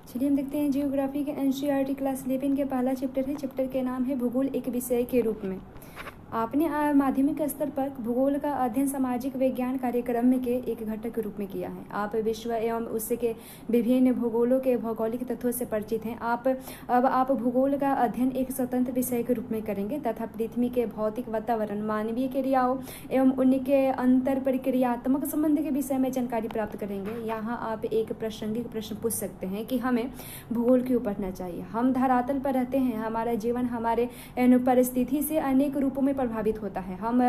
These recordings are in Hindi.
चलिए हम देखते हैं जियोग्राफी के एनसीईआरटी क्लास 11 के पहला चैप्टर है। चैप्टर के नाम है भूगोल एक विषय के रूप में। आपने माध्यमिक स्तर पर भूगोल का अध्ययन सामाजिक विज्ञान कार्यक्रम के एक घटक के रूप में किया है। आप विश्व एवं उसके विभिन्न भूगोलों के भौगोलिक तत्वों से परिचित हैं। आप भूगोल का अध्ययन एक स्वतंत्र विषय के रूप में करेंगे तथा पृथ्वी के भौतिक वातावरण, मानवीय क्रियाओं एवं उनके अंतर प्रक्रियात्मक संबंध के विषय में जानकारी प्राप्त करेंगे। यहाँ आप एक प्रासंगिक प्रश्न पूछ सकते हैं कि हमें भूगोल क्यों पढ़ना चाहिए। हम धरातल पर रहते हैं, हमारा जीवन हमारे परिस्थिति से अनेक रूपों में प्रभावित होता है। हम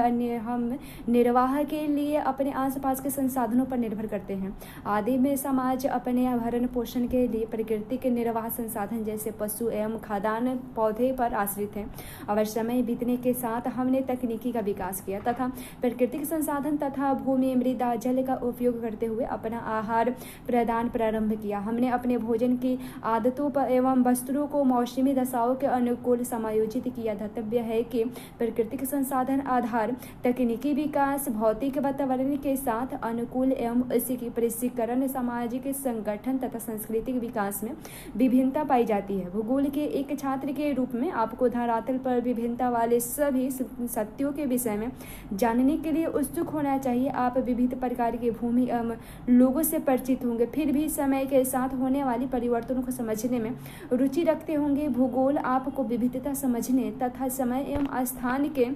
निर्वाह के लिए अपने आसपास के संसाधनों पर निर्भर करते हैं। आदि में समाज अपने भरण पोषण के लिए प्रकृति के निर्वाह संसाधन जैसे पशु एवं खाद्यान्न पौधे पर आश्रित हैं। और समय बीतने के साथ हमने तकनीकी का विकास किया तथा प्राकृतिक संसाधन तथा भूमि, मृदा, जल का उपयोग करते हुए अपना आहार प्रदान प्रारंभ किया। हमने अपने भोजन की आदतों पर एवं वस्त्रों को मौसमी दशाओं के अनुकूल समायोजित किया। धर्तव्य है कि प्राकृतिक संसाधन आधार तकनीकी विकास भौतिक वातावरण के साथ अनुकूल एवं इसकी परिष्करण सामाजिक संगठन तथा सांस्कृतिक विकास में विभिन्नता पाई जाती है। भूगोल के एक छात्र के रूप में आपको धरातल पर विभिन्नता वाले सभी सत्यों के विषय में जानने के लिए उत्सुक होना चाहिए। आप विविध प्रकार की भूमि एवं लोगों से परिचित होंगे, फिर भी समय के साथ होने वाली परिवर्तनों को समझने में रुचि रखते होंगे। भूगोल आपको विविधता समझने तथा समय एवं स्थान के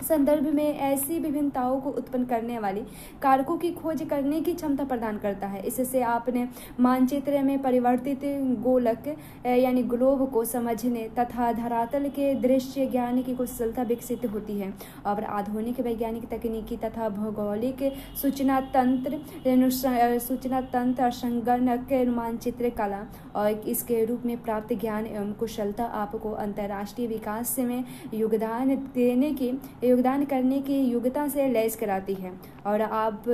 संदर्भ में ऐसी विभिन्नताओं को उत्पन्न करने वाली कारकों की खोज करने की क्षमता प्रदान करता है। इससे आपने मानचित्र में परिवर्तित गोलक यानी ग्लोब को समझने तथा धरातल के दृश्य ज्ञान की कुशलता विकसित होती है। और आधुनिक वैज्ञानिक तकनीकी तथा भौगोलिक सूचना तंत्र संगणक मानचित्र कला और इसके रूप में प्राप्त ज्ञान एवं कुशलता आपको अंतर्राष्ट्रीय विकास में योगदान करने की योग्यता से लैस कराती है। और आप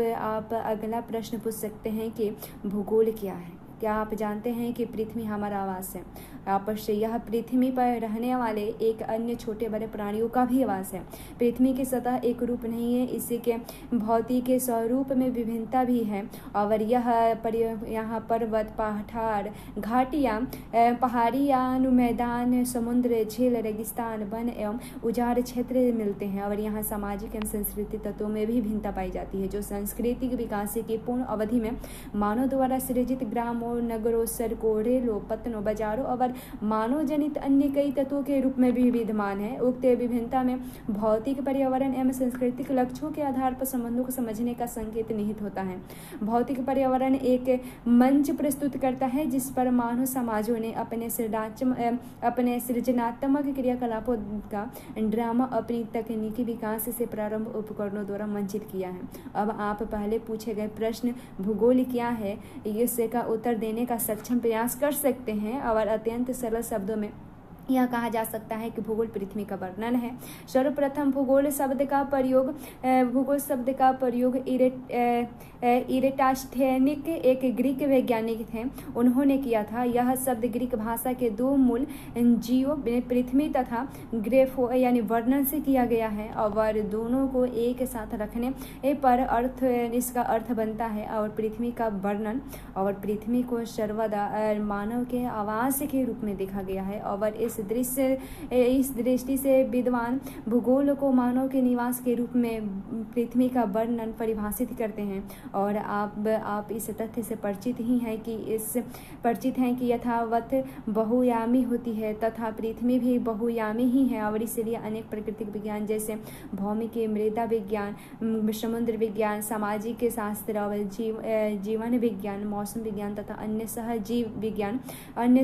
अगला प्रश्न पूछ सकते हैं कि भूगोल क्या है। क्या आप जानते हैं कि पृथ्वी हमारा आवास है। आपसे यह पृथ्वी पर रहने वाले एक अन्य छोटे बड़े प्राणियों का भी आवास है। पृथ्वी की सतह एक रूप नहीं है, इसी के भौतिक स्वरूप में विभिन्नता भी है। और यहाँ पर्वत, पठार, घाटियाँ, पहाड़ियाँ, मैदान, समुद्र, झील, रेगिस्तान, वन एवं उजाड़ क्षेत्र मिलते हैं। और यहाँ सामाजिक एवं सांस्कृतिक तत्वों में भी भिन्नता पाई जाती है, जो सांस्कृतिक विकास की पूर्ण अवधि में मानव द्वारा सृजित ग्रामों, नगरों, सड़कों, रेलों, पत्तनों, बाजारों और मानव जनित अन्य कई तत्वों के रूप में भी विद्यमान है। उक्त विभिन्नता में भौतिक, पर्यावरण एवं सांस्कृतिक लक्ष्यों के आधार पर संबंधों को समझने का संकेत निहित होता है। भौतिक पर्यावरण एक मंच प्रस्तुत करता है जिस पर मानव समाजों ने अपने सृजनात्मक क्रियाकलापों का ड्रामा अपनी तकनीकी विकास से प्रारंभ उपकरणों द्वारा मंचित किया है। अब आप पहले पूछे गए प्रश्न भूगोल क्या है इसका उत्तर देने का सक्षम प्रयास कर सकते हैं। और अत्यंत सरल शब्दों में यह कहा जा सकता है कि भूगोल पृथ्वी का वर्णन है। सर्वप्रथम भूगोल शब्द का प्रयोग इरेटास्थेनिक एक ग्रीक वैज्ञानिक थे, उन्होंने किया था। यह शब्द ग्रीक भाषा के दो मूल जियो पृथ्वी तथा ग्रेफो यानी वर्णन से किया गया है। और दोनों को एक साथ रखने पर इसका अर्थ बनता है और पृथ्वी का वर्णन। और पृथ्वी को सर्वदा मानव के आवास के रूप में देखा गया है। और इस दृष्टि से विद्वान भूगोल को मानव के निवास के रूप में पृथ्वी का वर्णन परिभाषित करते हैं। और आप इस तथ्य से परिचित हैं कि यथावत बहुयामी होती है तथा पृथ्वी भी बहुयामी ही है। और इसलिए अनेक प्राकृतिक विज्ञान जैसे भौमिक, मृदा विज्ञान, समुद्र विज्ञान, सामाजिक शास्त्र और जीवन विज्ञान, मौसम विज्ञान तथा अन्य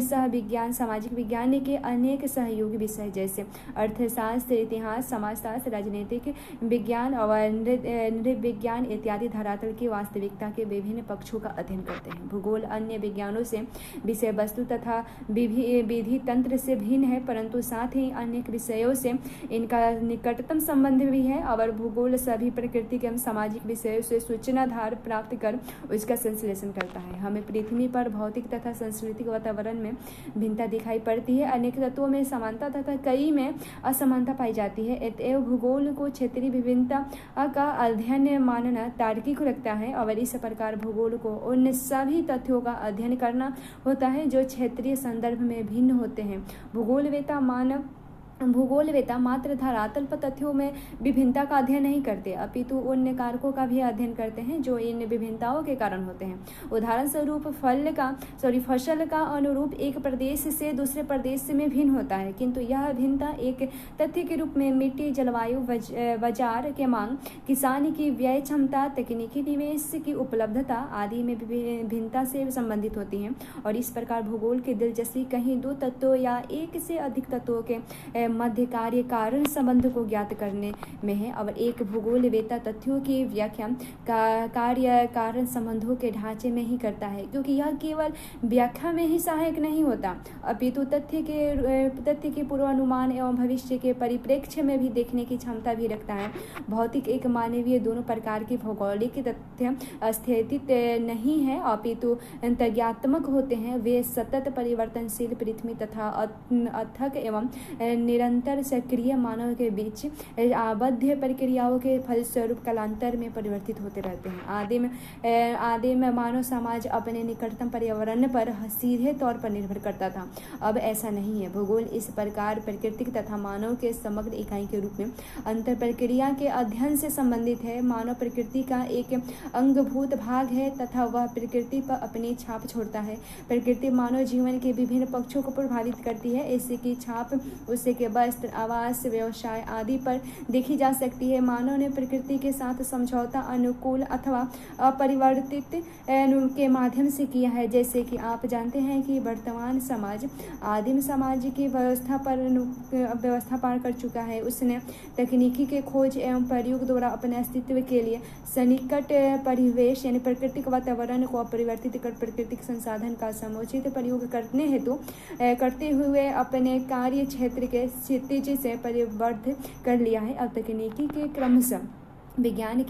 सह विज्ञान सामाजिक विज्ञान के अनेक सहयोगी विषय जैसे अर्थशास्त्र, इतिहास, समाजशास्त्र, राजनीतिक विज्ञान और नृविज्ञान इत्यादि धरातल की वास्तविकता के विभिन्न पक्षों का अध्ययन करते हैं। भूगोल अन्य विज्ञानों से विषय वस्तु तथा विधि तंत्र से भिन्न है, परंतु साथ ही अनेक विषयों से इनका निकटतम संबंध भी है। और भूगोल सभी प्राकृतिक एवं सामाजिक विषयों से सूचनाधार प्राप्त कर उसका संश्लेषण करता है। हमें पृथ्वी पर भौतिक तथा सांस्कृतिक वातावरण में भिन्नता दिखाई पड़ती है। अनेक तत्वों में समानता तथा कई में असमानता पाई जाती है। अतएव भूगोल को क्षेत्रीय विभिन्नता का अध्ययन मानना तार्किक लगता है और इस प्रकार भूगोल को उन सभी तथ्यों का अध्ययन करना होता है जो क्षेत्रीय संदर्भ में भिन्न होते हैं। भूगोलवेता मात्र धरातल पर तथ्यों में विभिन्नता का अध्ययन नहीं करते, अपितु उन कारकों का भी अध्ययन करते हैं जो इन विभिन्नताओं के कारण होते हैं। उदाहरण स्वरूप फसल का अनुरूप एक प्रदेश से दूसरे प्रदेश में भिन्न होता है, किंतु यह भिन्नता एक तथ्य के रूप में मिट्टी, जलवायु, बाजार के मांग, किसान की व्यय क्षमता, तकनीकी निवेश की उपलब्धता आदि में भिन्नता से संबंधित होती है। और इस प्रकार भूगोल की दिलचस्पी कहीं दो तत्वों या एक से अधिक तत्वों के मध्य कार्य कारण संबंध को ज्ञात करने में है। और एक भूगोलवेता तथ्यों की व्याख्या कार्य कारण संबंधों के ढांचे में ही करता है, क्योंकि यह केवल व्याख्या में ही सहायक नहीं होता, अपितु तथ्य के पूर्वानुमान एवं भविष्य के परिप्रेक्ष्य में भी देखने की क्षमता भी रखता है। भौतिक एक मानवीय दोनों प्रकार की भौगोलिक तथ्य अस्थित नहीं है, अपितु तथ्यात्मक होते हैं। वे सतत परिवर्तनशील पृथ्वी तथा अथक एवं निरंतर सक्रिय मानव के बीच आबद्ध प्रक्रियाओं के फलस्वरूप कालांतर में परिवर्तित होते रहते हैं। आदिम मानव समाज अपने निकटतम पर्यावरण पर सीधे तौर पर निर्भर करता था, अब ऐसा नहीं है। भूगोल इस प्रकार प्राकृतिक तथा मानव के समग्र इकाई के रूप में अंतर प्रक्रिया के अध्ययन से संबंधित है। मानव प्रकृति का एक अंगभूत भाग है तथा वह प्रकृति पर अपनी छाप छोड़ता है। प्रकृति मानव जीवन के विभिन्न पक्षों को प्रभावित करती है। इसकी छाप उसके वस्त्र, आवास, व्यवसाय आदि पर देखी जा सकती है। मानव ने प्रकृति के साथ समझौता अनुकूल अथवा अपरिवर्तित के माध्यम से किया है। जैसे कि आप जानते हैं कि वर्तमान समाज आदिम समाज की व्यवस्था पार कर चुका है। उसने तकनीकी के खोज एवं प्रयोग द्वारा अपने अस्तित्व के लिए सन्निकट परिवेश यानी प्राकृतिक वातावरण को अपरिवर्तित कर प्राकृतिक संसाधन का समुचित प्रयोग करते हुए अपने कार्य क्षेत्र के क्षितिज से परिवर्ध कर लिया है। अब तकनीकी के क्रमशः विज्ञान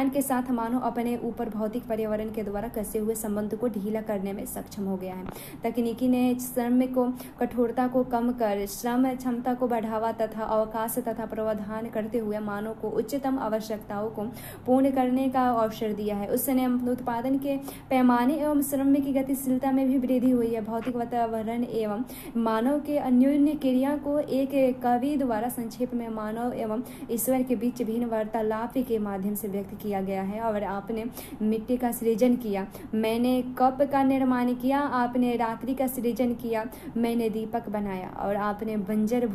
के साथ मानव अपने ऊपर भौतिक पर्यावरण के द्वारा कसे हुए संबंध को ढीला करने में सक्षम हो गया है। तकनीकी ने श्रम को कठोरता को कम कर श्रम क्षमता को बढ़ावा तथा अवकाश तथा प्रावधान करते हुए मानव को उच्चतम आवश्यकताओं को पूर्ण करने का अवसर दिया है। उसने उत्पादन के पैमाने एवं श्रम की गतिशीलता में भी वृद्धि हुई है। भौतिक वातावरण एवं मानव के अन्योन्य क्रिया को एक कवि द्वारा संक्षेप में मानव एवं ईश्वर के बीच भिन्न वार्तालाप के माध्यम से व्यक्त किया गया है। और आपने मिट्टी का सृजन किया, मैंने कप का निर्माण किया, आपने रात्रि का सृजन किया, मैंने दीपक बनाया। और आपने बंजर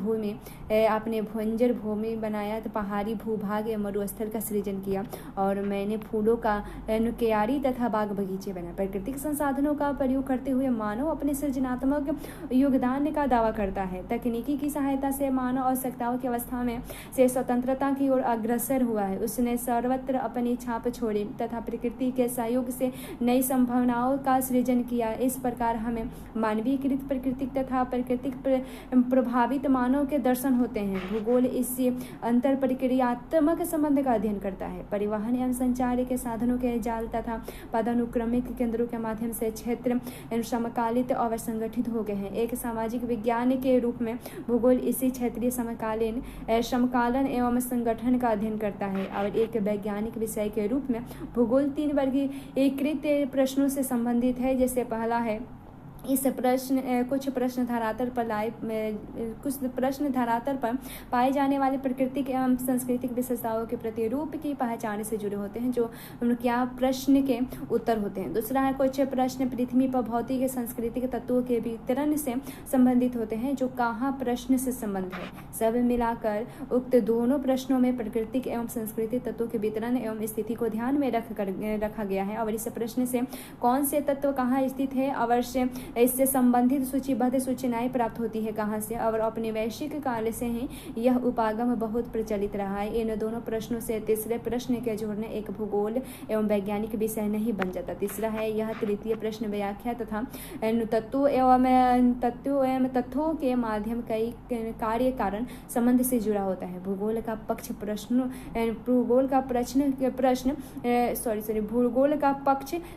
भूमि बनाया, तो पहाड़ी भूभाग या मरुस्थल का सृजन किया। और मैंने फूलों का क्यारी तथा बाग बगीचे बनाए। प्राकृतिक संसाधनों का प्रयोग करते हुए मानव अपने सृजनात्मक योगदान का दावा करता है। तकनीकी की सहायता से मानव आवश्यकताओं की अवस्था में से स्वतंत्रता की ओर अग्रसर हुआ है। उसने सर्वत्र अपनी छाप छोड़ी तथा प्रकृति के सहयोग से नई संभावनाओं का सृजन किया। इस प्रकार हमें मानवीकृत प्राकृतिक तथा प्राकृतिक प्रभावित मानव के दर्शन होते हैं। भूगोल इसी अंतर प्रक्रियात्मक संबंध का अध्ययन करता है। परिवहन एवं संचार के साधनों के जाल तथा पदानुक्रमिक केंद्रों के माध्यम से क्षेत्र समकालित और संगठित हो गए हैं। एक सामाजिक विज्ञान के रूप में भूगोल इसी क्षेत्रीय समकालन एवं संगठन का अध्ययन करता है। और एक वैज्ञानिक विषय के रूप में भूगोल 3 वर्गीकृत प्रश्नों से संबंधित है। जैसे पहला है कुछ प्रश्न धरातल पर पाए जाने वाले प्राकृतिक एवं सांस्कृतिक विशेषताओं के प्रतिरूप की पहचान से जुड़े होते हैं, जो क्या प्रश्न के उत्तर होते हैं। दूसरा है कुछ प्रश्न पृथ्वी पर भौतिक सांस्कृतिक तत्वों के वितरण से संबंधित होते हैं, जो कहाँ प्रश्न से संबंध है। सब मिलाकर उक्त दोनों प्रश्नों में प्राकृतिक एवं सांस्कृतिक तत्वों के वितरण एवं स्थिति को ध्यान में रखा गया है। और इस प्रश्न से कौन से तत्व कहाँ स्थित है अवश्य इससे संबंधित सूचीबद्ध सूचनाएं प्राप्त होती है कहाँ से। और अपने वैश्विक काल से ही यह उपागम बहुत प्रचलित रहा है। इन दोनों प्रश्नों से तीसरे प्रश्न के जोड़ने एक भूगोल एवं वैज्ञानिक विषय नहीं बन जाता। तीसरा है यह तृतीय प्रश्न व्याख्या तथा तत्वों एवं तथ्यों के माध्यम कई कार्य कारण संबंध से जुड़ा होता है। भूगोल का पक्ष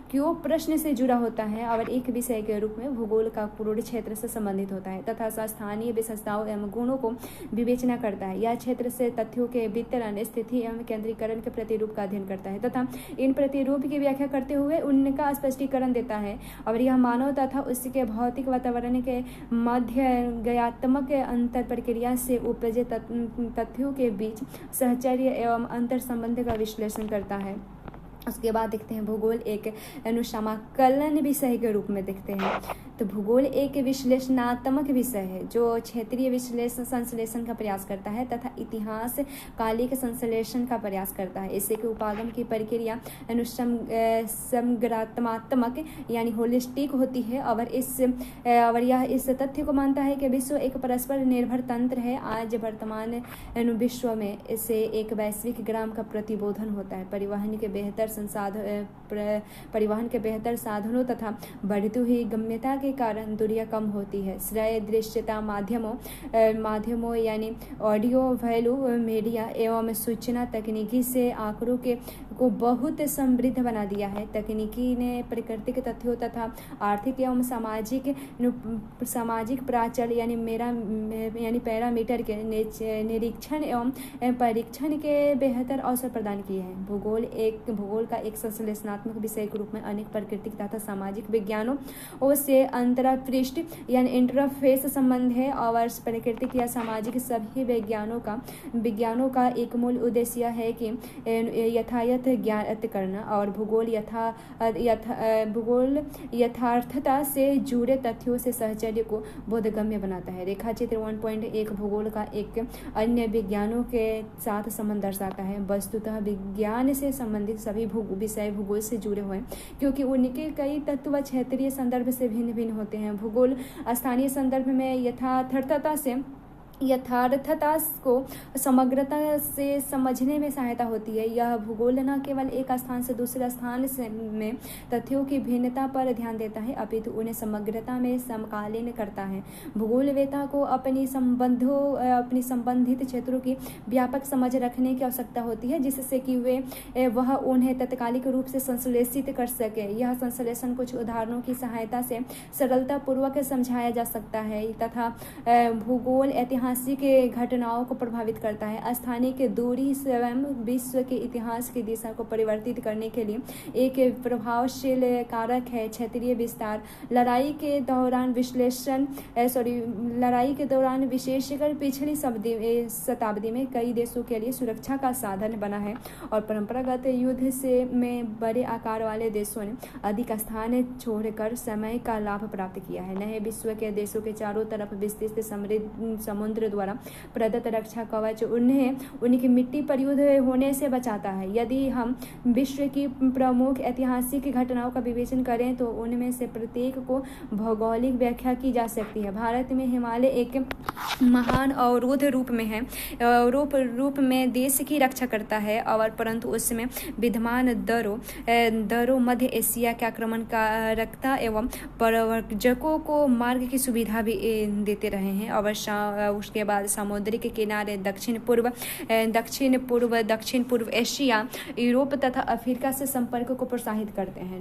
क्यों प्रश्न से जुड़ा होता है और एक विषय के रूप में में भूगोल का पूर्ण क्षेत्र से संबंधित होता है तथा स्थानीय विशेषताओं एवं गुणों को विवेचना करता है। यह क्षेत्र से तथ्यों के वितरण, स्थिति एवं केंद्रीकरण के प्रतिरूप का अध्ययन करता है तथा इन प्रतिरूप की व्याख्या करते हुए उनका स्पष्टीकरण देता है। और यह मानव तथा उसके भौतिक वातावरण के मध्य ज्ञानात्मक अंतर प्रक्रिया से उपजे तथ्यों के बीच सहचर्य एवं अंतर संबंध का विश्लेषण करता है। उसके बाद देखते हैं भूगोल एक अनुसमाकलन विषय के रूप में देखते हैं। तो भूगोल एक विश्लेषणात्मक विषय है जो क्षेत्रीय विश्लेषण संश्लेषण का प्रयास करता है तथा इतिहास कालिक संश्लेषण का प्रयास करता है। इससे के उपागम की प्रक्रिया अनुसंग्रात्मक यानी होलिस्टिक होती है और यह इस तथ्य को मानता है कि विश्व एक परस्पर निर्भर तंत्र है। आज वर्तमान विश्व में इसे एक वैश्विक ग्राम का प्रतिबोधन होता है। परिवहन के बेहतर साधनों तथा बढ़ती हुई गम्यता के कारण दूरियां कम होती है। श्रय दृश्यता माध्यमों यानी ऑडियो वैल्यू मीडिया एवं सूचना तकनीकी से आंकड़ों को बहुत समृद्ध बना दिया है। तकनीकी ने प्राकृतिक तथ्यों तथा आर्थिक एवं सामाजिक प्राचल यानी पैरामीटर के निरीक्षण एवं परीक्षण के बेहतर अवसर प्रदान किए हैं। भूगोल का एक संश्लेषणात्मक विषय के रूप में अनेक प्राकृतिक तथा सामाजिक विज्ञानों से अंतरपृष्ठ यानी इंटरफेस संबंध है और प्राकृतिक या सामाजिक सभी विज्ञानों का एक मूल उद्देश्य है कि यथायथ ज्ञात करना। और भूगोल यथार्थता से जुड़े तथ्यों से सहचर्य को बोधगम्य बनाता है। रेखाचित्र 1.1 भूगोल का एक अन्य विज्ञानों के साथ संबंध दर्शाता है। वस्तुतः विज्ञान से संबंधित सभी विषय भूगोल से जुड़े हुए हैं क्योंकि उनके कई तत्व क्षेत्रीय संदर्भ से भिन्न भिन्न होते हैं। भूगोल स्थानीय संदर्भ में यथार्थता को समग्रता से समझने में सहायता होती है। यह भूगोल न केवल एक स्थान से दूसरे स्थान में तथ्यों की भिन्नता पर ध्यान देता है अपितु उन्हें समग्रता में समकालीन करता है। भूगोलवेत्ता को अपनी संबंधित क्षेत्रों की व्यापक समझ रखने की आवश्यकता होती है जिससे कि वह उन्हें तत्कालिक रूप से संश्लेषित कर सके। यह संश्लेषण कुछ उदाहरणों की सहायता से सरलता पूर्वक समझाया जा सकता है तथा भूगोल ऐतिहासिक घटनाओं को प्रभावित करता है। स्थानीय के दूरी स्वयं विश्व के इतिहास की दिशा को परिवर्तित करने के लिए एक प्रभावशील कारक है। क्षेत्रीय विस्तार लड़ाई के दौरान विशेषकर पिछली शताब्दी में कई देशों के लिए सुरक्षा का साधन बना है और परंपरागत युद्ध में बड़े आकार वाले देशों ने अधिक स्थान छोड़कर समय का लाभ प्राप्त किया है। नए विश्व के देशों के चारों तरफ विस्तृत समुद्र द्वारा प्रदत्त रक्षा कवच उनकी मिट्टी पर युद्ध होने से बचाता है। यदि हम विश्व की प्रमुख ऐतिहासिक घटनाओं का विवेचन करें तो उनमें से प्रत्येक को भौगोलिक व्याख्या की जा सकती है। भारत में हिमालय एक महान अवरोध रूप में देश की रक्षा करता है और परंतु उसमें विद्यमान दरों मध्य एशिया के आक्रमणकारिता एवं प्रव्रजकों को मार्ग की सुविधा भी देते रहे हैं। और उसके बाद सामुद्रिक किनारे दक्षिण पूर्व एशिया, यूरोप तथा अफ्रीका से संपर्क को प्रोत्साहित करते हैं।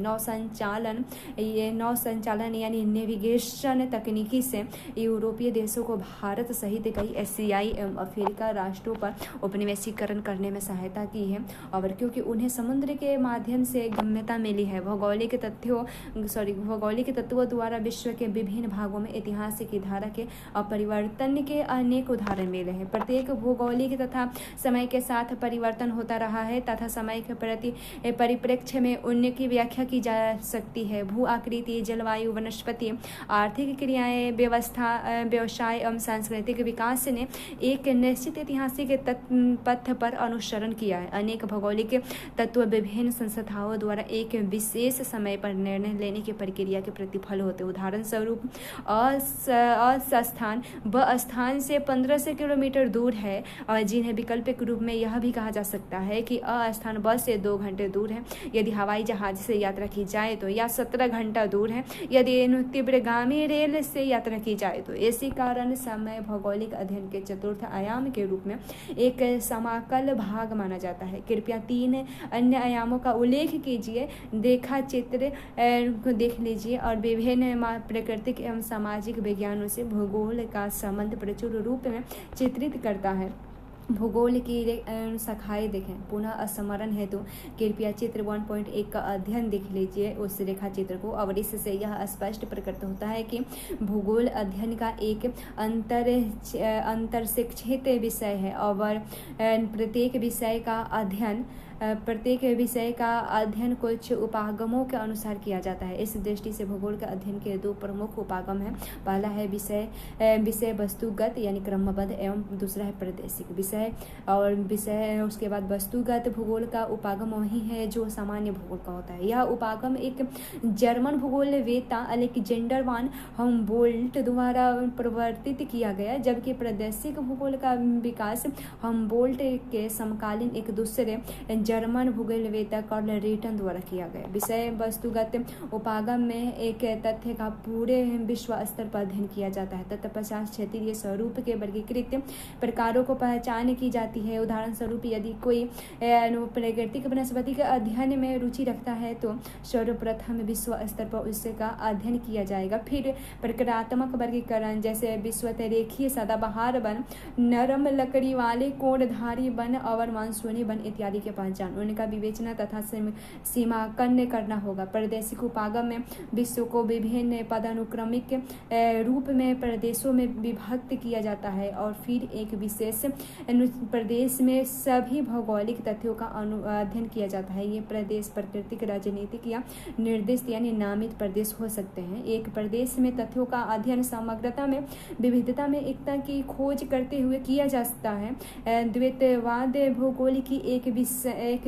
नौसंचालन यानी नेविगेशन तकनीकी से यूरोपीय देशों को भारत सहित कई एशियाई एवं अफ्रीका राष्ट्रों पर उपनिवेशीकरण करने में सहायता की है और क्योंकि उन्हें समुद्र के माध्यम से गम्यता मिली है। भौगोलिक तत्वों द्वारा विश्व के विभिन्न भागों में इतिहास की धारा के अपरिवर्तन के अनेक उदाहरण मिले हैं। प्रत्येक भौगोलिक तथा समय के साथ परिवर्तन होता रहा है तथा समय के परिप्रेक्ष्य में उनकी व्याख्या की जा सकती है। भू आकृति, जलवायु, वनस्पति, आर्थिक क्रियाएं, व्यवसाय एवं सांस्कृतिक विकास ने एक निश्चित ऐतिहासिक पथ पर अनुसरण किया है। अनेक भौगोलिक तत्व विभिन्न संस्थाओं द्वारा एक विशेष समय पर निर्णय लेने की प्रक्रिया के प्रतिफल होते। उदाहरण स्वरूप स्थान स्थान से 1500 किलोमीटर दूर है और जिन्हें वैकल्पिक रूप में यह भी कहा जा सकता है कि अ स्थान बस से 2 घंटे दूर है। यदि हवाई जहाज से यात्रा की जाए तो यह 17 घंटा दूर है। यदि तीव्रगामी रेल से यात्रा की जाए तो इसी कारण समय भौगोलिक अध्ययन के चतुर्थ आयाम के रूप में एक समाकल भाग माना जाता है। कृपया 3 अन्य आयामों का उल्लेख कीजिए। रेखा चित्र को देख लीजिए और विभिन्न प्राकृतिक एवं सामाजिक विज्ञानों से भूगोल का संबंध प्रचुर रूप में चित्रित करता है। भूगोल की शाखाएं देखें। पुनः स्मरण हेतु कृपया चित्र 1.1 का अध्ययन देख लीजिए उस रेखा चित्र को। और इससे यह स्पष्ट प्रकट होता है कि भूगोल अध्ययन का एक अंतरशिक्षित विषय है और प्रत्येक विषय का अध्ययन कुछ उपागमों के अनुसार किया जाता है। इस दृष्टि से भूगोल के अध्ययन के 2 प्रमुख उपागम हैं। पहला है विषय वस्तुगत यानी क्रमबद्ध एवं दूसरा है प्रादेशिक विषय। उसके बाद वस्तुगत भूगोल का उपागम वही है जो सामान्य भूगोल का होता है। यह उपागम एक जर्मन भूगोलवेत्ता अलेक्जेंडर वान हम्बोल्ट द्वारा प्रवर्तित किया गया, जबकि प्रादेशिक भूगोल का विकास हम्बोल्ट के समकालीन एक दूसरे जर्मन भूगोलवेत्ता कार्ल रिटन द्वारा किया गया। विषय वस्तुगत उपागम में एक तथ्य का पूरे विश्व स्तर पर अध्ययन किया जाता है। तत्पश्चात क्षेत्रीय स्वरूप के वर्गीकृत प्रकारों को पहचान की जाती है। उदाहरण स्वरूप यदि कोई प्राकृतिक वनस्पति के अध्ययन में रुचि रखता है तो सर्वप्रथम विश्व स्तर पर उसका अध्ययन किया जाएगा। फिर प्रकारात्मक वर्गीकरण जैसे विषुवतरेखीय सदाबहार वन, नरम लकड़ी वाले कोणधारी वन और मानसूनी वन इत्यादि के पहचान, उनका विवेचना तथा सीमांकन करना होगा। प्रादेशिक उपागम में विश्व को विभिन्न पदानुक्रमिक रूप में प्रदेशों में विभक्त किया जाता है और फिर एक विशेष प्रदेश में सभी भौगोलिक तथ्यों का अध्ययन किया जाता है। ये प्रदेश प्राकृतिक, राजनीतिक या निर्दिष्ट यानी नामित प्रदेश हो सकते हैं। एक प्रदेश में तथ्यों का अध्ययन समग्रता में विविधता में एकता की खोज करते हुए किया जा सकता है। द्वैतवाद भूगोल की एक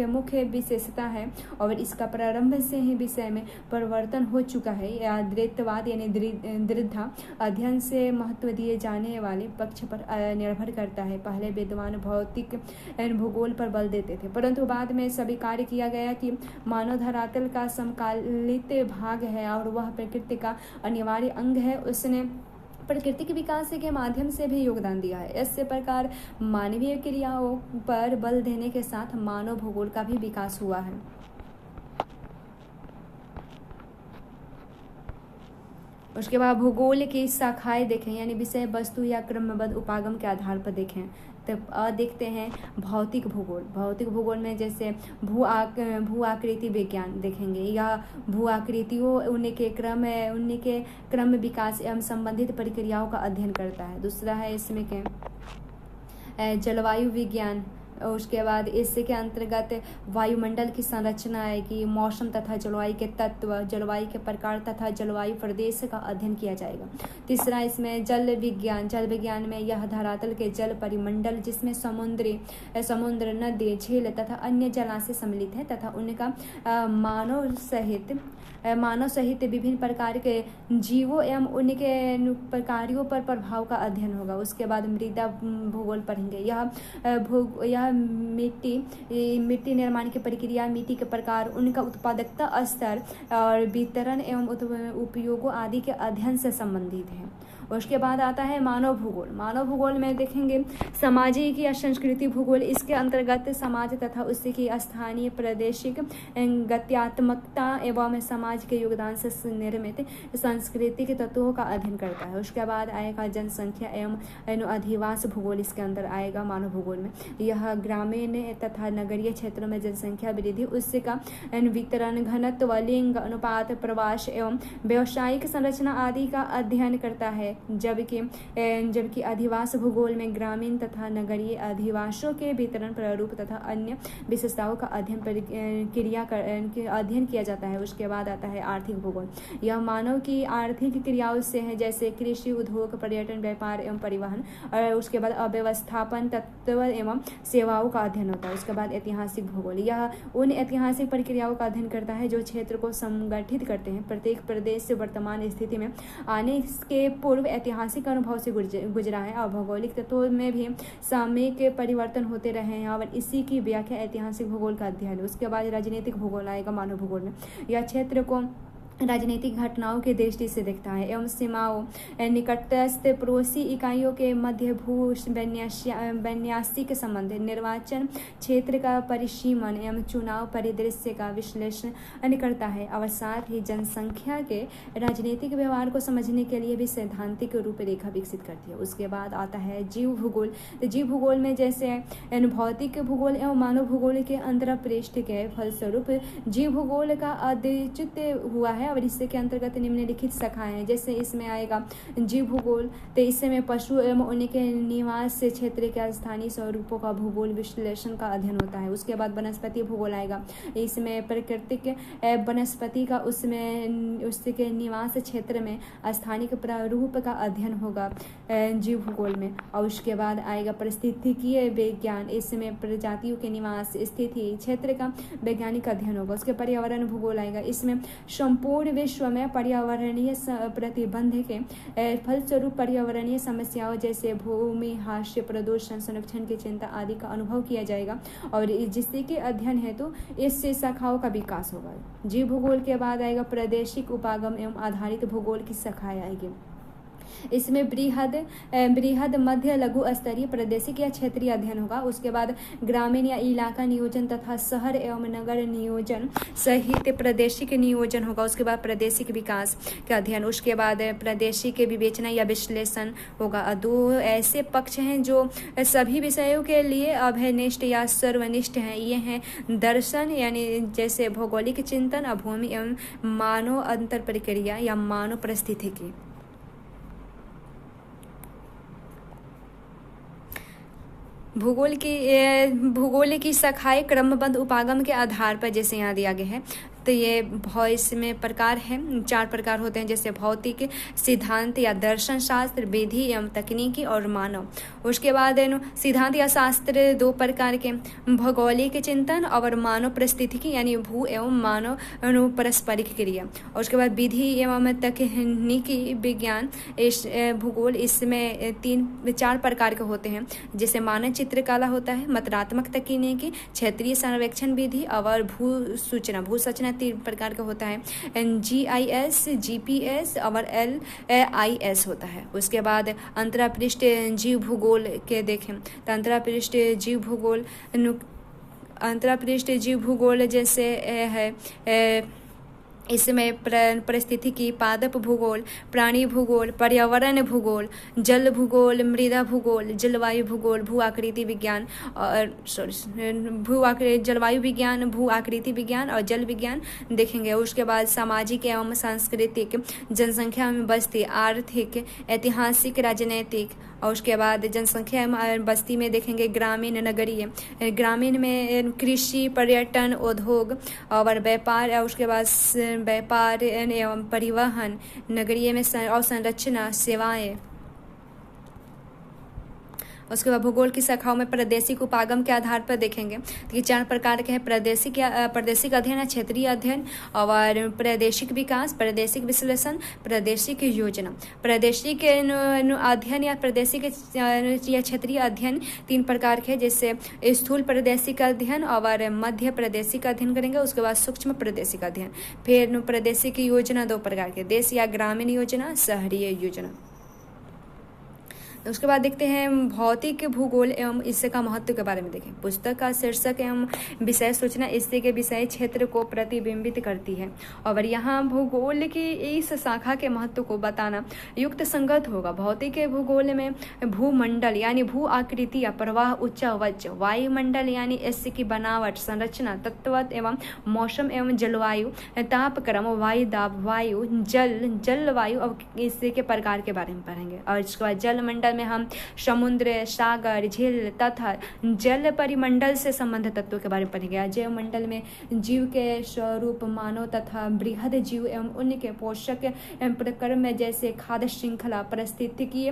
मुख्य विशेषता है और इसका प्रारंभ से ही विषय में परिवर्तन हो चुका है। द्वैतवाद यानी दृढ़ता अध्ययन से महत्व दिए जाने वाले पक्ष पर निर्भर करता है। पहले विद्वान भौतिक भूगोल पर बल देते थे, परंतु बाद में स्वीकार किया गया कि मानव धरातल का समकालिक भाग है और वह प्रकृति का अनिवार्य अंग है। उसने प्राकृतिक विकास के माध्यम से भी योगदान दिया है। इस प्रकार मानवीय क्रियाओं पर बल देने के साथ मानव भूगोल का भी विकास हुआ है। उसके बाद भूगोल की शाखाएं देखें यानी विषय वस्तु या क्रमबद्ध उपागम के आधार पर देखें। तब देखते हैं भौतिक भूगोल। भौतिक भूगोल में जैसे भू आकृति विज्ञान देखेंगे या भू आकृतियों उनके क्रम विकास एवं संबंधित प्रक्रियाओं का अध्ययन करता है। दूसरा है इसमें के जलवायु विज्ञान। उसके बाद इसके अंतर्गत वायुमंडल की संरचना आएगी, मौसम तथा जलवायु के तत्व, जलवायु के प्रकार तथा जलवायु प्रदेश का अध्ययन किया जाएगा। तीसरा इसमें जल विज्ञान। जल विज्ञान में यह धरातल के जल परिमंडल जिसमें समुद्र, नदी, झील तथा अन्य जलाशय सम्मिलित है तथा उनका मानव सहित विभिन्न प्रकार के जीवों एवं उनके प्रकारों पर प्रभाव का अध्ययन होगा। उसके बाद मृदा भूगोल पढ़ेंगे। यह मिट्टी निर्माण की प्रक्रिया, मिट्टी के प्रकार, उनका उत्पादकता स्तर और वितरण एवं उपयोगों आदि के अध्ययन से संबंधित है। उसके बाद आता है मानव भूगोल। मानव भूगोल में देखेंगे सामाजिक या संस्कृति भूगोल। इसके अंतर्गत समाज तथा उसकी स्थानीय प्रादेशिक गत्यात्मकता एवं समाज के योगदान से निर्मित सांस्कृतिक तत्वों का अध्ययन करता है। उसके बाद आएगा जनसंख्या एवं अधिवास भूगोल। इसके अंदर आएगा मानव भूगोल में यह ग्रामीण तथा नगरीय क्षेत्रों में जनसंख्या वृद्धि, उसका वितरण, घनत्व, लिंग अनुपात, प्रवास एवं व्यावसायिक संरचना आदि का अध्ययन करता है। जबकि अधिवास भूगोल में ग्रामीण तथा नगरीय अधिवासों के वितरण, प्रारूप तथा अन्य विशेषताओं का अध्ययन किया जाता है। उसके बाद आता है आर्थिक भूगोल। यह मानव की आर्थिक क्रियाओं से है जैसे कृषि, उद्योग, पर्यटन, व्यापार एवं परिवहन। और उसके बाद अव्यवस्थापन, तत्व एवं सेवाओं का अध्ययन होता है। उसके बाद ऐतिहासिक भूगोल। यह उन ऐतिहासिक प्रक्रियाओं का अध्ययन करता है जो क्षेत्र को संगठित करते हैं। प्रत्येक प्रदेश से वर्तमान स्थिति में आने के पूर्व ऐतिहासिक अनुभव से गुजरा है और भौगोलिक तत्वों में भी सामयिक परिवर्तन होते रहे हैं और इसी की व्याख्या ऐतिहासिक भूगोल का अध्ययन है। उसके बाद राजनीतिक भूगोल आएगा मानव भूगोल में। यह क्षेत्र को राजनीतिक घटनाओं की दृष्टि से देखता है एवं सीमाओं, निकटस्थ पड़ोसी इकाइयों के मध्य भू वैन्यासिक संबंध, निर्वाचन क्षेत्र का परिसीमन एवं चुनाव परिदृश्य का विश्लेषण करता है और साथ ही जनसंख्या के राजनीतिक व्यवहार को समझने के लिए भी सैद्धांतिक रूपरेखा विकसित करती है। उसके बाद आता है जीव भूगोल। तो जीव भूगोल में जैसे भौतिक भूगोल एवं मानव भूगोल के अंतरपृष्ठ के फलस्वरूप जीव भूगोल का अद्वितीय हुआ है और इससे के अंतर्गत निम्नलिखित शाखाएं हैं। जैसे इसमें आएगा जीव भूगोल, तो इसमें पशु एवं उनके निवास क्षेत्र के स्थानीय स्वरूपों का भूगोल विश्लेषण का अध्ययन होता है। उसके बाद वनस्पति भूगोल आएगा, इसमें प्राकृतिक वनस्पति का उसके निवास क्षेत्र में स्थानिक प्रारूप का अध्ययन होगा जीव भूगोल में। और उसके बाद आएगा पारिस्थितिकीय विज्ञान, इसमें प्रजातियों के निवास स्थिति क्षेत्र का वैज्ञानिक अध्ययन होगा। उसके पर्यावरण भूगोल आएगा, इसमें संपूर्ण विश्व में पर्यावरणीय प्रतिबंध के फलस्वरूप पर्यावरणीय समस्याओं जैसे भूमि हास्य, प्रदूषण, संरक्षण की चिंता आदि का अनुभव किया जाएगा और जिससे के अध्ययन है तो इससे शाखाओं का विकास होगा। जीव भूगोल के बाद आएगा प्रादेशिक उपागम एवं आधारित भूगोल की शाखाएं आएगी। इसमें बृहद मध्य लघु स्तरीय प्रादेशिक या क्षेत्रीय अध्ययन होगा। उसके बाद ग्रामीण या इलाका नियोजन तथा शहर एवं नगर नियोजन सहित प्रादेशिक नियोजन होगा। उसके बाद प्रादेशिक विकास का अध्ययन, उसके बाद प्रादेशिक विवेचना या विश्लेषण होगा। दो ऐसे पक्ष हैं जो सभी विषयों के लिए अभयनिष्ठ या सर्वनिष्ठ हैं। ये हैं दर्शन यानी जैसे भौगोलिक चिंतन, भूमि एवं मानव अंतर प्रक्रिया या मानव परिस्थितिकी। भूगोल की शाखाएं क्रमबद्ध उपागम के आधार पर जैसे यहाँ दिया गया है। तो ये इसमें प्रकार हैं, 4 प्रकार होते हैं, जैसे भौतिक, सिद्धांत या दर्शन शास्त्र, विधि एवं तकनीकी और मानव। उसके बाद सिद्धांत या शास्त्र 2 प्रकार के, भौगोलिक चिंतन और मानव परिस्थितिकी यानी भू एवं मानव पारस्परिक क्रिया। और उसके बाद विधि एवं तकनीकी विज्ञान भूगोल, इसमें 4 प्रकार के होते हैं, जैसे मानव चित्रकला होता है, मात्रात्मक तकनीकी, क्षेत्रीय सर्वेक्षण विधि और भू सूचना 3 प्रकार का होता है, GIS, GPS और LIS होता है। उसके बाद अंतरापृष्ठ जीव भूगोल के देखें तो अंतरापृष्ठ जीव भूगोल जैसे है इसमें परिस्थितिकी, पादप भूगोल, प्राणी भूगोल, पर्यावरण भूगोल, जल भूगोल, मृदा भूगोल, जलवायु भूगोल, भू आकृति विज्ञान और जलवायु विज्ञान, भू आकृति विज्ञान और जल विज्ञान देखेंगे। उसके बाद सामाजिक एवं सांस्कृतिक, जनसंख्या में बस्ती, आर्थिक, ऐतिहासिक, राजनीतिक। और उसके बाद जनसंख्या एवं बस्ती में देखेंगे ग्रामीण, नगरीय। ग्रामीण में कृषि, पर्यटन, उद्योग और व्यापार। और उसके बाद व्यापार एवं परिवहन। नगरीय में अवसंरचना, सेवाएं। उसके बाद भूगोल की शाखाओं में प्रादेशिक उपागम के आधार पर देखेंगे तो ये 4 प्रकार के हैं, प्रादेशिक अध्ययन या क्षेत्रीय अध्ययन और प्रादेशिक विकास, प्रादेशिक विश्लेषण, प्रादेशिक योजना। प्रादेशिक अध्ययन या प्रादेशिक या क्षेत्रीय अध्ययन 3 प्रकार के, जैसे स्थूल प्रादेशिक अध्ययन और मध्य प्रादेशिक अध्ययन करेंगे। उसके बाद सूक्ष्म प्रादेशिक अध्ययन। फिर प्रादेशिक योजना 2 प्रकार के, देश या ग्रामीण योजना, शहरीय योजना। उसके बाद देखते हैं भौतिक भूगोल एवं इसका महत्व के बारे में देखें। पुस्तक का शीर्षक एवं विषय सूचना इससे के विषय क्षेत्र को प्रतिबिंबित करती है और यहाँ भूगोल की इस शाखा के महत्व को बताना युक्त संगत होगा। भौतिक भूगोल में भूमंडल यानी भू आकृति या प्रवाह, उच्चावच, वायुमंडल यानी इसकी की बनावट, संरचना, तत्व एवं मौसम एवं जलवायु, तापक्रम, वायु दाब, वायु, जलवायु और इसके प्रकार के बारे में पढ़ेंगे। और इसके बाद जलमंडल भूगोल में हम समुद्र, सागर, झील तथा जल परिमंडल से संबंधित तत्वों के बारे में पढ़ेंगे। जैव मंडल में जीव के स्वरूप, मानव तथा बृहद जीव एवं उनके पोषक एवं प्रक्रम जैसे खाद्य श्रृंखला, पारिस्थितिकीय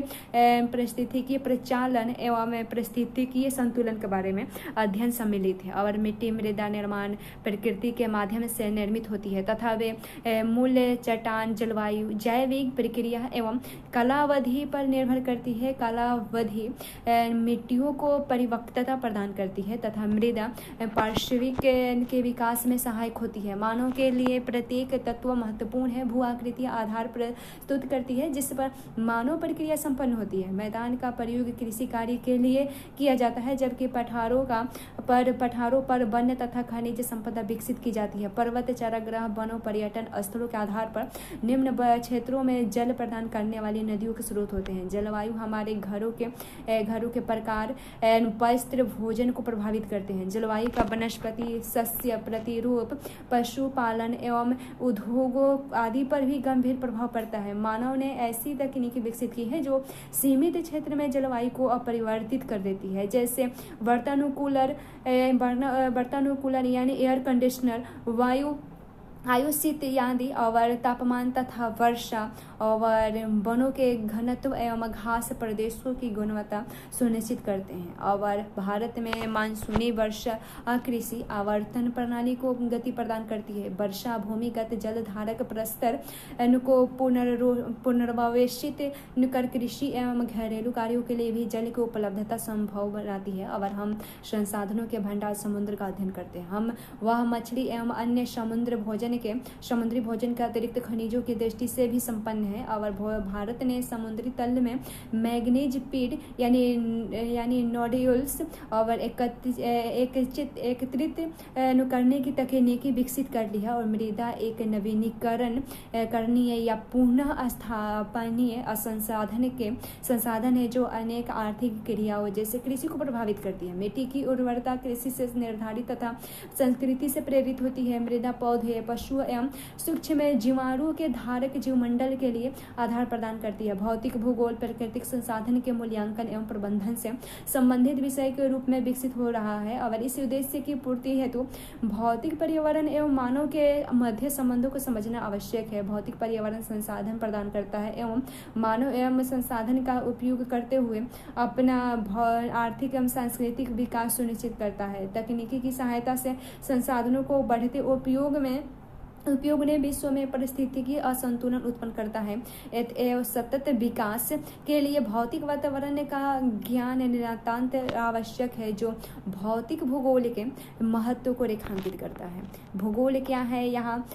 प्रचालन एवं पारिस्थितिकीय संतुलन के बारे में अध्ययन सम्मिलित है। और मिट्टी, मृदा निर्माण प्रकृति के माध्यम से निर्मित होती है तथा वे मूल्य, चट्टान, जलवायु, जैविक प्रक्रिया एवं कालावधि पर निर्भर करती है। कालावधि मिट्टियों को परिपक्वता प्रदान करती है तथा मृदा पार्श्विक के विकास में सहायक होती है। मानव के लिए प्रत्येक तत्व महत्वपूर्ण है। भू आकृति आधार प्रस्तुत करती है जिस पर मानव प्रक्रिया संपन्न होती है। मैदान का प्रयोग कृषि कार्य के लिए किया जाता है, जबकि पठारों पर वन्य तथा खनिज संपदा विकसित की जाती है। पर्वत, चारागाह, वनों, पर्यटन स्थलों के आधार पर निम्न क्षेत्रों में जल प्रदान करने वाली नदियों के स्रोत होते हैं। जलवायु हमारे घरों के प्रकार, वस्त्र, भोजन को प्रभावित करते हैं। जलवायु का वनस्पति, सस्य प्रतिरूप, पशुपालन एवं उद्योगों आदि पर भी गंभीर प्रभाव पड़ता है। मानव ने ऐसी तकनीकी विकसित की है जो सीमित क्षेत्र में जलवायु को अपरिवर्तित कर देती है, जैसे वर्तानुकूलर यानी एयर कंडीशनर, आयुषित आदि और तापमान तथा वर्षा और वनों के घनत्व एवं घास प्रदेशों की गुणवत्ता सुनिश्चित करते हैं। और भारत में मानसूनी वर्षा कृषि आवर्तन प्रणाली को गति प्रदान करती है। वर्षा भूमिगत जल धारक प्रस्तर को पुनर्वावेशित कर कृषि एवं घरेलू कार्यों के लिए भी जल की उपलब्धता संभव बनाती है। और हम संसाधनों के भंडार समुद्र का अध्ययन करते हैं। वह मछली एवं अन्य समुद्री भोजन के अतिरिक्त खनिजों की दृष्टि से भी संपन्न है। और भारत ने समुद्री तल में मैग्नीज पीड यानी नोड्यूल्स और एकत्रित करने की तकनीकी विकसित कर ली है। और मृदा एक नवीनीकरण करणीय या पुनः स्थापनीय संसाधन है जो अनेक आर्थिक क्रियाओं जैसे कृषि को प्रभावित करती है। मिट्टी की उर्वरता कृषि से निर्धारित तथा संस्कृति से प्रेरित होती है। मृदा पौधे, पशु एवं सूक्ष्म जीवाणुओं के धारक जीवमंडल के लिए आधार प्रदान करती है। भौतिक भूगोल प्राकृतिक संसाधन के मूल्यांकन एवं प्रबंधन से संबंधित विषय के रूप में विकसित हो रहा है। और इस उद्देश्य की पूर्ति हेतु भौतिक पर्यावरण एवं मानव के मध्य संबंधों को समझना आवश्यक है। भौतिक पर्यावरण संसाधन प्रदान करता है एवं मानव एवं संसाधन का उपयोग करते हुए अपना आर्थिक एवं सांस्कृतिक विकास सुनिश्चित करता है। तकनीकी की सहायता से संसाधनों को बढ़ते उपयोग ने विश्व में पारिस्थितिकी असंतुलन उत्पन्न करता है। एवं सतत विकास के लिए भौतिक वातावरण का ज्ञान नितांत आवश्यक है जो भौतिक भूगोल के महत्व को रेखांकित करता है। भूगोल क्या है, यहाँ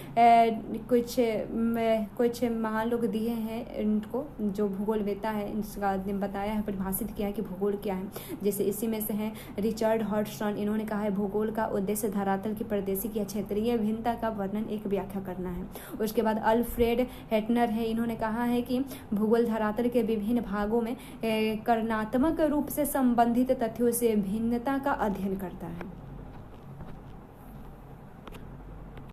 कुछ महान लोग दिए हैं इनको जो भूगोलवेत्ता है, इसका बताया है, परिभाषित किया है कि भूगोल क्या है। जैसे इसी में से है रिचर्ड हॉटसन, इन्होंने कहा है भूगोल का उद्देश्य धरातल की प्रादेशिक या क्षेत्रीय भिन्नता का वर्णन एक व्याख्या करना है। उसके बाद अल्फ्रेड हेटनर है, इन्होंने कहा है कि भूगोल धरातल के विभिन्न भागों में कर्णात्मक रूप से संबंधित तथ्यों से भिन्नता का अध्ययन करता है।